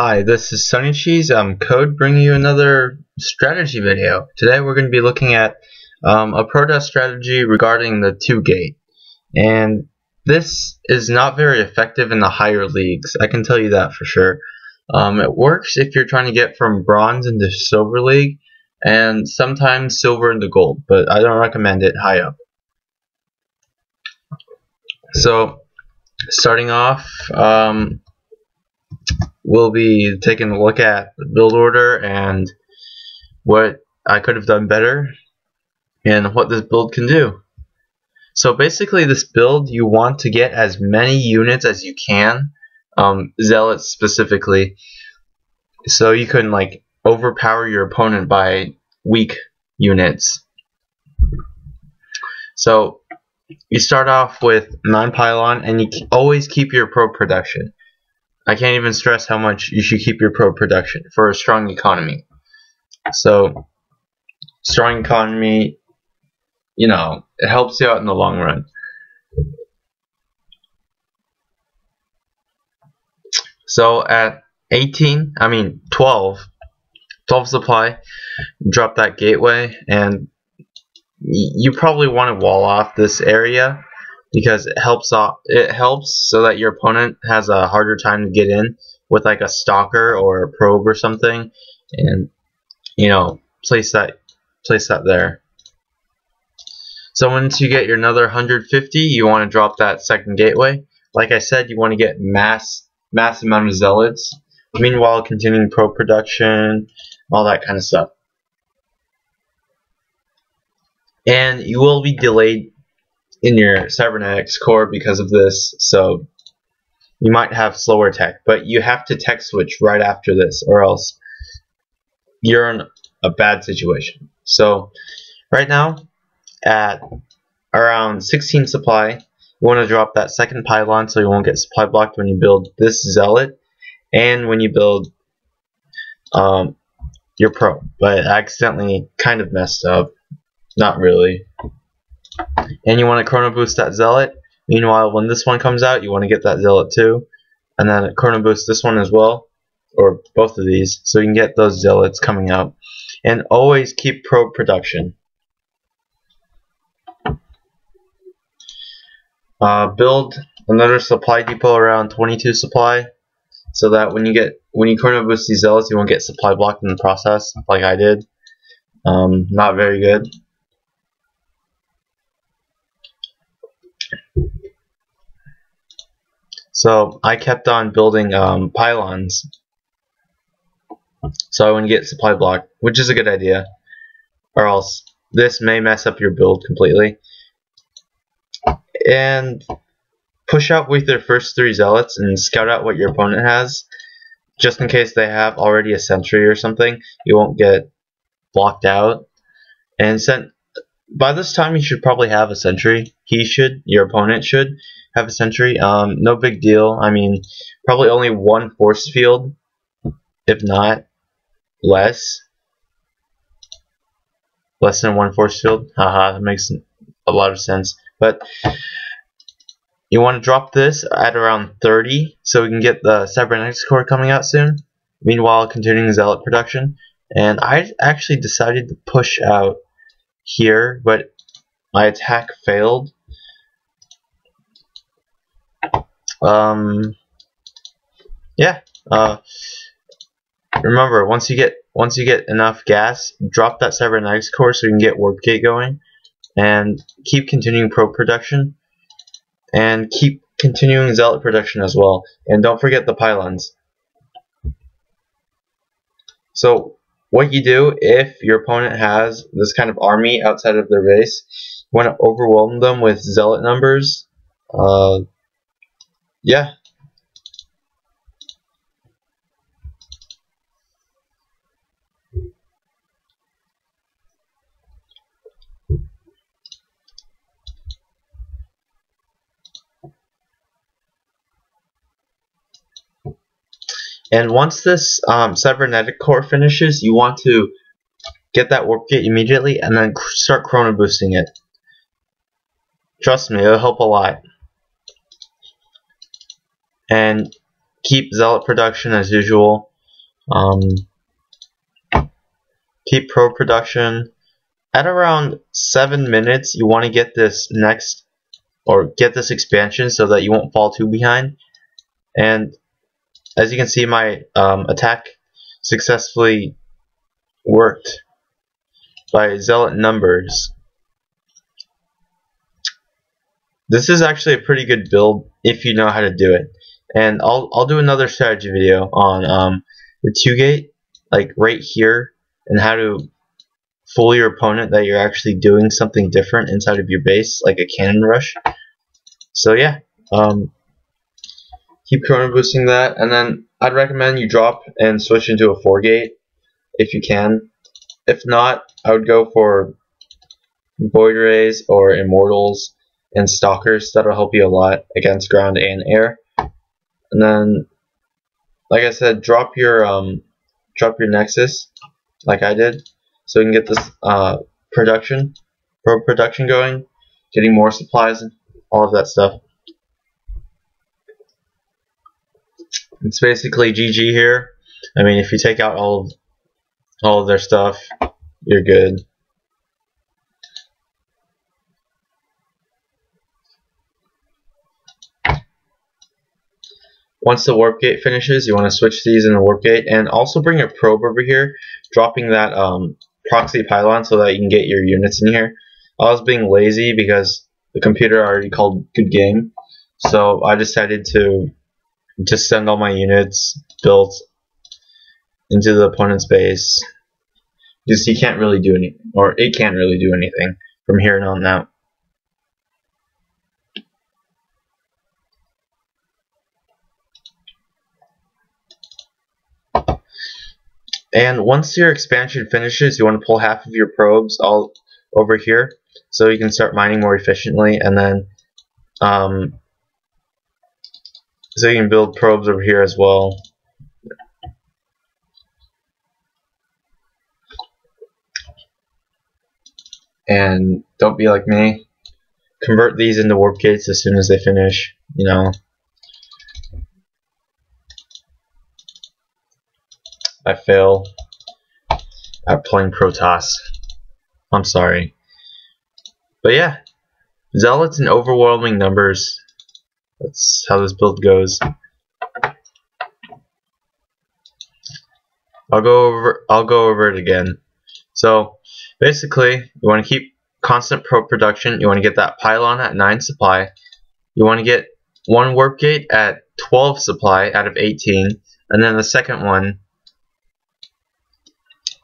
Hi, this is Sunny Cheese. I'm Code bringing you another strategy video. Today we're going to be looking at a Protoss strategy regarding the 2-gate. And this is not very effective in the higher leagues, I can tell you that for sure. It works if you're trying to get from bronze into silver league, and sometimes silver into gold, but I don't recommend it high up. So, starting off, we'll be taking a look at the build order and what I could have done better and what this build can do. So basically this build, you want to get as many units as you can, zealots specifically, so you can like overpower your opponent by weak units. So you start off with 9 pylon and you always keep your pro production. I can't even stress how much you should keep your pro production for a strong economy. So, strong economy, you know, it helps you out in the long run. So at 12 supply, drop that gateway, and you probably want to wall off this area, because it helps so that your opponent has a harder time to get in with like a stalker or a probe or something, and you know, place that there. So once you get your another 150, you want to drop that second gateway. Like I said, you want to get mass amount of zealots, meanwhile continuing pro production, all that kind of stuff. And you will be delayed in your cybernetics core because of this, so you might have slower tech, but you have to tech switch right after this, or else you're in a bad situation. So right now at around 16 supply, you want to drop that second pylon so you won't get supply blocked when you build this zealot and when you build your pro. But I accidentally kind of messed up, not really. And you want to chrono boost that zealot. Meanwhile, when this one comes out, you want to get that zealot too, and then chrono boost this one as well, or both of these, so you can get those zealots coming out. And always keep pro production. Build another supply depot around 22 supply, so that when you chrono boost these zealots, you won't get supply blocked in the process, like I did. Not very good. So I kept on building pylons, so I wouldn't get supply blocked, which is a good idea, or else this may mess up your build completely. And push out with your first 3 zealots and scout out what your opponent has, just in case they have already a sentry or something. You won't get blocked out. And by this time you should probably have a sentry. Your opponent should have a sentry. No big deal. I mean, probably only 1 force field, if not less than 1 force field. Haha, that makes a lot of sense. But you want to drop this at around 30 so we can get the cybernetics core coming out soon, meanwhile continuing zealot production. And I actually decided to push out here, but my attack failed. Remember, once you get enough gas, drop that cybernetics core so you can get warp gate going, and keep continuing pro production, and keep continuing zealot production as well, and don't forget the pylons. So what you do if your opponent has this kind of army outside of their base, you want to overwhelm them with zealot numbers. Yeah. And once this cybernetic core finishes, you want to get that warp gate immediately and then start chrono boosting it. Trust me, it'll help a lot. And keep zealot production as usual. Keep probe production. At around 7 minutes, you want to get this next, or get this expansion so that you won't fall too behind. And as you can see, my attack successfully worked by zealot numbers. This is actually a pretty good build if you know how to do it. And I'll do another strategy video on the 2-gate, like right here, and how to fool your opponent that you're actually doing something different inside of your base, like a cannon rush. So yeah, keep chrono boosting that, and then I'd recommend you drop and switch into a 4-gate if you can. If not, I would go for Void Rays or Immortals and Stalkers. That'll help you a lot against ground and air. And then, like I said, drop your Nexus, like I did, so we can get this probe production going, getting more supplies, and all of that stuff. It's basically GG here. I mean, if you take out all of their stuff, you're good. Once the warp gate finishes, you want to switch these in the warp gate, and also bring a probe over here, dropping that proxy pylon so that you can get your units in here. I was being lazy because the computer already called good game, so I decided to just send all my units built into the opponent's base, because he can't really do anything, or it can't really do anything from here on out. And once your expansion finishes, you want to pull half of your probes all over here so you can start mining more efficiently, and then so you can build probes over here as well. And don't be like me. Convert these into warp gates as soon as they finish, you know. I fail at playing Protoss. I'm sorry. But yeah, zealots in overwhelming numbers. That's how this build goes. I'll go over it again. So basically, you want to keep constant probe production. You want to get that pylon at 9 supply. You want to get one warp gate at 12 supply out of 18, and then the second one.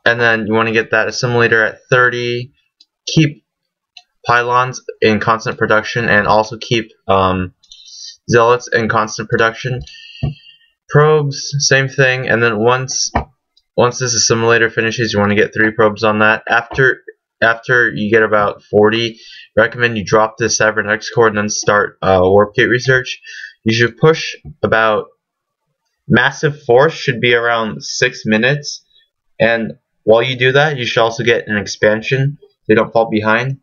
And then you want to get that assimilator at 30. Keep pylons in constant production, and also keep zealots in constant production. Probes, same thing. And then once this assimilator finishes, you want to get 3 probes on that. After you get about 40, recommend you drop the cybernetics core and then start warp gate research. You should push about massive force should be around 6 minutes, and while you do that, you should also get an expansion so you don't fall behind.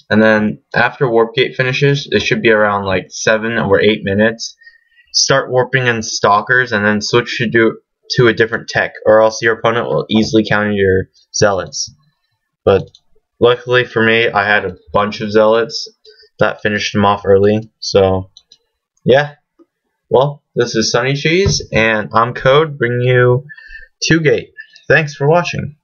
And then after warp gate finishes, it should be around like 7 or 8 minutes. Start warping in stalkers, and then switch to a different tech, or else your opponent will easily counter your zealots. But luckily for me, I had a bunch of zealots that finished them off early. So yeah, well, this is Sunny Cheese, and I'm Code, bringing you 2-gate. Thanks for watching.